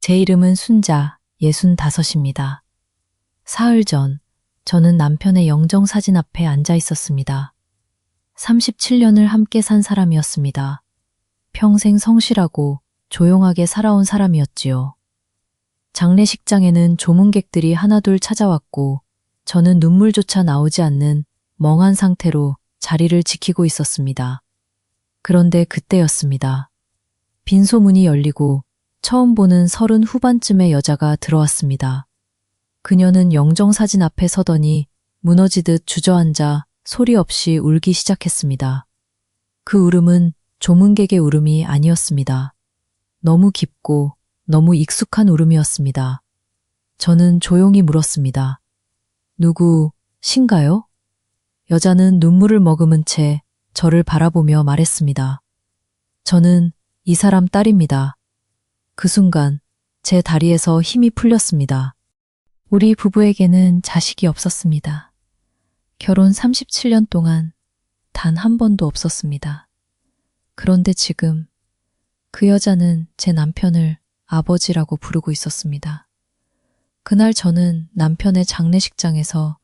제 이름은 순자, 65입니다. 사흘 전, 저는 남편의 영정사진 앞에 앉아 있었습니다. 37년을 함께 산 사람이었습니다. 평생 성실하고 조용하게 살아온 사람이었지요. 장례식장에는 조문객들이 하나둘 찾아왔고 저는 눈물조차 나오지 않는 멍한 상태로 자리를 지키고 있었습니다. 그런데 그때였습니다. 빈소문이 열리고 처음 보는 30 후반쯤의 여자가 들어왔습니다. 그녀는 영정사진 앞에 서더니 무너지듯 주저앉아 소리 없이 울기 시작했습니다. 그 울음은 조문객의 울음이 아니었습니다. 너무 깊고 너무 익숙한 울음이었습니다. 저는 조용히 물었습니다. 누구신가요? 여자는 눈물을 머금은 채 저를 바라보며 말했습니다. 저는 이 사람 딸입니다. 그 순간 제 다리에서 힘이 풀렸습니다. 우리 부부에게는 자식이 없었습니다. 결혼 37년 동안 단 한 번도 없었습니다. 그런데 지금 그 여자는 제 남편을 아버지라고 부르고 있었습니다. 그날 저는 남편의 장례식장에서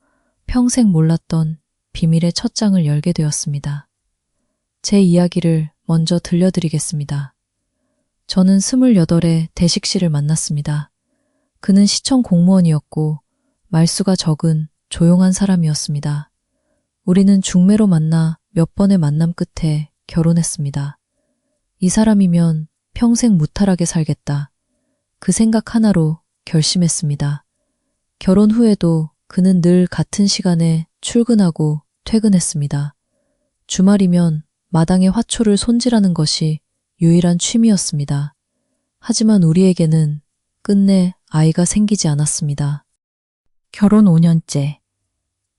평생 몰랐던 비밀의 첫 장을 열게 되었습니다. 제 이야기를 먼저 들려드리겠습니다. 저는 28에 대식 씨를 만났습니다. 그는 시청 공무원이었고 말수가 적은 조용한 사람이었습니다. 우리는 중매로 만나 몇 번의 만남 끝에 결혼했습니다. 이 사람이면 평생 무탈하게 살겠다. 그 생각 하나로 결심했습니다. 결혼 후에도 그는 늘 같은 시간에 출근하고 퇴근했습니다. 주말이면 마당의 화초를 손질하는 것이 유일한 취미였습니다. 하지만 우리에게는 끝내 아이가 생기지 않았습니다. 결혼 5년째,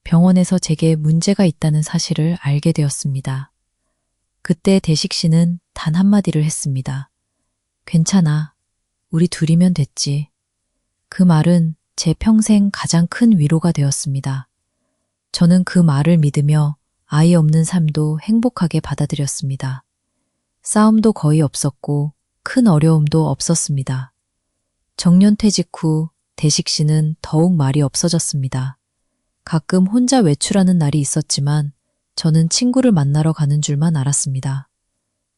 병원에서 제게 문제가 있다는 사실을 알게 되었습니다. 그때 대식 씨는 단 한마디를 했습니다. 괜찮아. 우리 둘이면 됐지. 그 말은 제 평생 가장 큰 위로가 되었습니다. 저는 그 말을 믿으며 아이 없는 삶도 행복하게 받아들였습니다. 싸움도 거의 없었고 큰 어려움도 없었습니다. 정년퇴직 후 대식 씨는 더욱 말이 없어졌습니다. 가끔 혼자 외출하는 날이 있었지만 저는 친구를 만나러 가는 줄만 알았습니다.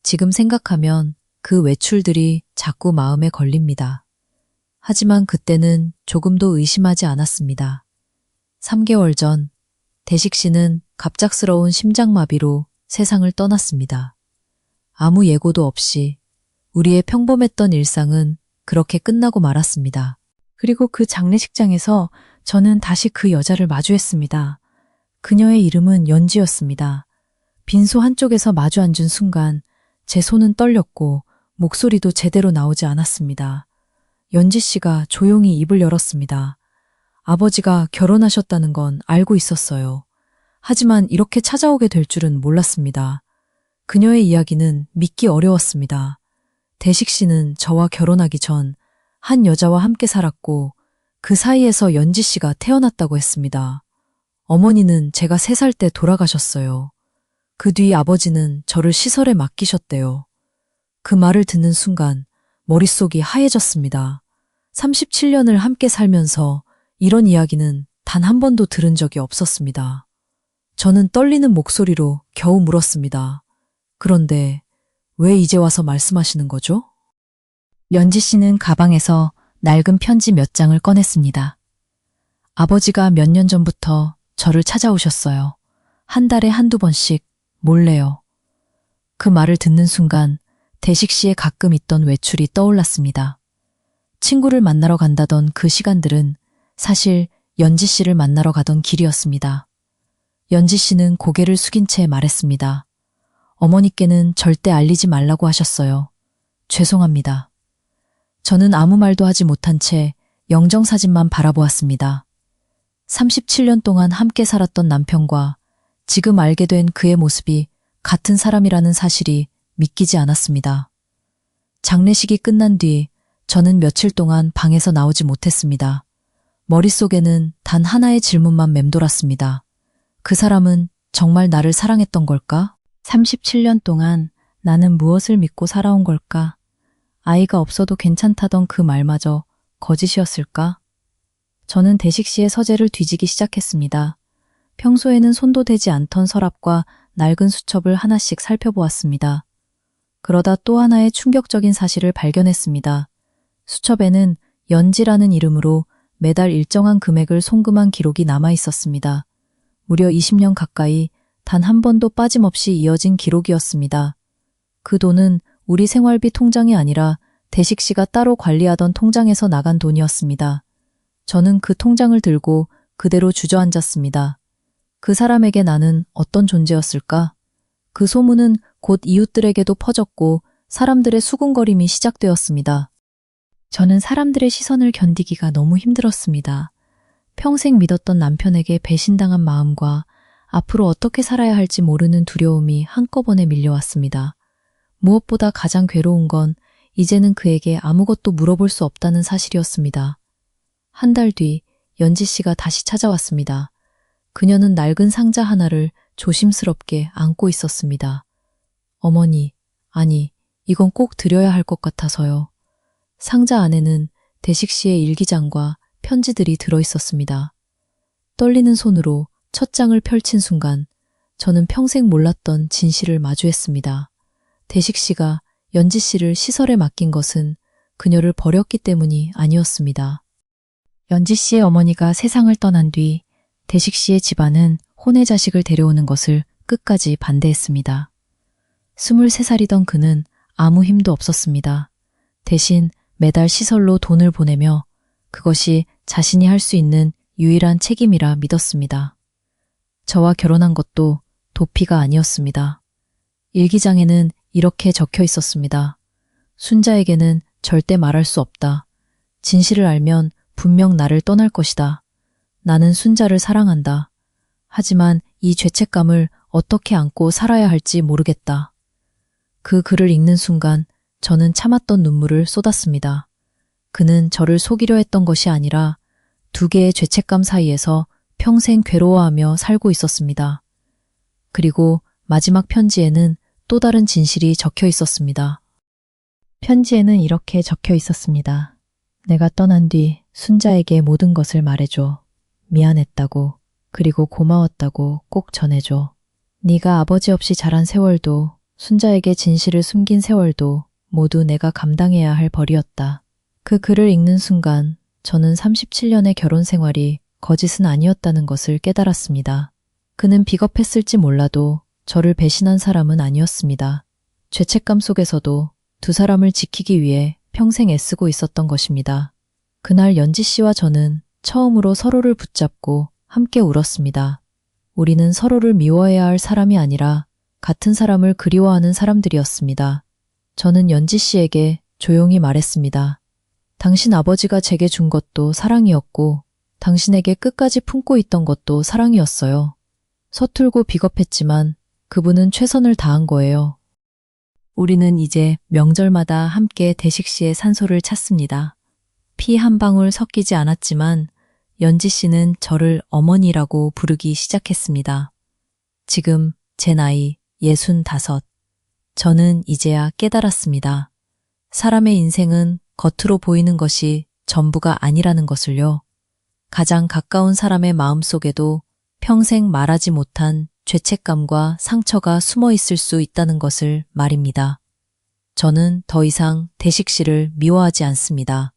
지금 생각하면 그 외출들이 자꾸 마음에 걸립니다. 하지만 그때는 조금도 의심하지 않았습니다. 3개월 전 대식 씨는 갑작스러운 심장마비로 세상을 떠났습니다. 아무 예고도 없이 우리의 평범했던 일상은 그렇게 끝나고 말았습니다. 그리고 그 장례식장에서 저는 다시 그 여자를 마주했습니다. 그녀의 이름은 연지였습니다. 빈소 한쪽에서 마주 앉은 순간 제 손은 떨렸고 목소리도 제대로 나오지 않았습니다. 연지 씨가 조용히 입을 열었습니다. 아버지가 결혼하셨다는 건 알고 있었어요. 하지만 이렇게 찾아오게 될 줄은 몰랐습니다. 그녀의 이야기는 믿기 어려웠습니다. 대식 씨는 저와 결혼하기 전 한 여자와 함께 살았고 그 사이에서 연지 씨가 태어났다고 했습니다. 어머니는 제가 3살 때 돌아가셨어요. 그 뒤 아버지는 저를 시설에 맡기셨대요. 그 말을 듣는 순간 머릿속이 하얘졌습니다. 37년을 함께 살면서 이런 이야기는 단 한 번도 들은 적이 없었습니다. 저는 떨리는 목소리로 겨우 물었습니다. 그런데 왜 이제 와서 말씀하시는 거죠? 연지 씨는 가방에서 낡은 편지 몇 장을 꺼냈습니다. 아버지가 몇 년 전부터 저를 찾아오셨어요. 한 달에 한두 번씩 몰래요. 그 말을 듣는 순간 대식 씨의 가끔 있던 외출이 떠올랐습니다. 친구를 만나러 간다던 그 시간들은 사실 연지 씨를 만나러 가던 길이었습니다. 연지 씨는 고개를 숙인 채 말했습니다. 어머니께는 절대 알리지 말라고 하셨어요. 죄송합니다. 저는 아무 말도 하지 못한 채 영정사진만 바라보았습니다. 37년 동안 함께 살았던 남편과 지금 알게 된 그의 모습이 같은 사람이라는 사실이 믿기지 않았습니다. 장례식이 끝난 뒤 저는 며칠 동안 방에서 나오지 못했습니다. 머릿속에는 단 하나의 질문만 맴돌았습니다. 그 사람은 정말 나를 사랑했던 걸까? 37년 동안 나는 무엇을 믿고 살아온 걸까? 아이가 없어도 괜찮다던 그 말마저 거짓이었을까? 저는 대식 씨의 서재를 뒤지기 시작했습니다. 평소에는 손도 대지 않던 서랍과 낡은 수첩을 하나씩 살펴보았습니다. 그러다 또 하나의 충격적인 사실을 발견했습니다. 수첩에는 연지라는 이름으로 매달 일정한 금액을 송금한 기록이 남아 있었습니다. 무려 20년 가까이 단 한 번도 빠짐없이 이어진 기록이었습니다. 그 돈은 우리 생활비 통장이 아니라 대식 씨가 따로 관리하던 통장에서 나간 돈이었습니다. 저는 그 통장을 들고 그대로 주저앉았습니다. 그 사람에게 나는 어떤 존재였을까? 그 소문은 곧 이웃들에게도 퍼졌고 사람들의 수군거림이 시작되었습니다. 저는 사람들의 시선을 견디기가 너무 힘들었습니다. 평생 믿었던 남편에게 배신당한 마음과 앞으로 어떻게 살아야 할지 모르는 두려움이 한꺼번에 밀려왔습니다. 무엇보다 가장 괴로운 건 이제는 그에게 아무것도 물어볼 수 없다는 사실이었습니다. 한 달 뒤 연지 씨가 다시 찾아왔습니다. 그녀는 낡은 상자 하나를 조심스럽게 안고 있었습니다. 어머니, 아니, 이건 꼭 드려야 할 것 같아서요. 상자 안에는 대식 씨의 일기장과 편지들이 들어 있었습니다. 떨리는 손으로 첫 장을 펼친 순간 저는 평생 몰랐던 진실을 마주했습니다. 대식 씨가 연지 씨를 시설에 맡긴 것은 그녀를 버렸기 때문이 아니었습니다. 연지 씨의 어머니가 세상을 떠난 뒤 대식 씨의 집안은 혼외 자식을 데려오는 것을 끝까지 반대했습니다. 23살이던 그는 아무 힘도 없었습니다. 대신 매달 시설로 돈을 보내며 그것이 자신이 할 수 있는 유일한 책임이라 믿었습니다. 저와 결혼한 것도 도피가 아니었습니다. 일기장에는 이렇게 적혀 있었습니다. 순자에게는 절대 말할 수 없다. 진실을 알면 분명 나를 떠날 것이다. 나는 순자를 사랑한다. 하지만 이 죄책감을 어떻게 안고 살아야 할지 모르겠다. 그 글을 읽는 순간 저는 참았던 눈물을 쏟았습니다. 그는 저를 속이려 했던 것이 아니라 두 개의 죄책감 사이에서 평생 괴로워하며 살고 있었습니다. 그리고 마지막 편지에는 또 다른 진실이 적혀 있었습니다. 편지에는 이렇게 적혀 있었습니다. 내가 떠난 뒤 순자에게 모든 것을 말해줘. 미안했다고, 그리고 고마웠다고 꼭 전해줘. 네가 아버지 없이 자란 세월도, 순자에게 진실을 숨긴 세월도 모두 내가 감당해야 할 벌이었다. 그 글을 읽는 순간 저는 37년의 결혼 생활이 거짓은 아니었다는 것을 깨달았습니다. 그는 비겁했을지 몰라도 저를 배신한 사람은 아니었습니다. 죄책감 속에서도 두 사람을 지키기 위해 평생 애쓰고 있었던 것입니다. 그날 연지 씨와 저는 처음으로 서로를 붙잡고 함께 울었습니다. 우리는 서로를 미워해야 할 사람이 아니라 같은 사람을 그리워하는 사람들이었습니다. 저는 연지 씨에게 조용히 말했습니다. 당신 아버지가 제게 준 것도 사랑이었고 당신에게 끝까지 품고 있던 것도 사랑이었어요. 서툴고 비겁했지만 그분은 최선을 다한 거예요. 우리는 이제 명절마다 함께 대식 씨의 산소를 찾습니다. 피 한 방울 섞이지 않았지만 연지 씨는 저를 어머니라고 부르기 시작했습니다. 지금 제 나이 65. 저는 이제야 깨달았습니다. 사람의 인생은 겉으로 보이는 것이 전부가 아니라는 것을요. 가장 가까운 사람의 마음속에도 평생 말하지 못한 죄책감과 상처가 숨어 있을 수 있다는 것을 말입니다. 저는 더 이상 대식 씨를 미워하지 않습니다.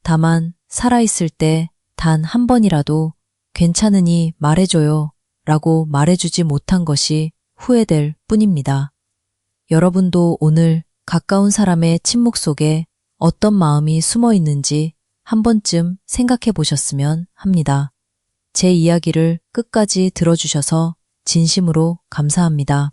다만 살아있을 때 단 한 번이라도 괜찮으니 말해줘요 라고 말해주지 못한 것이 후회될 뿐입니다. 여러분도 오늘 가까운 사람의 침묵 속에 어떤 마음이 숨어 있는지 한 번쯤 생각해 보셨으면 합니다. 제 이야기를 끝까지 들어주셔서 진심으로 감사합니다.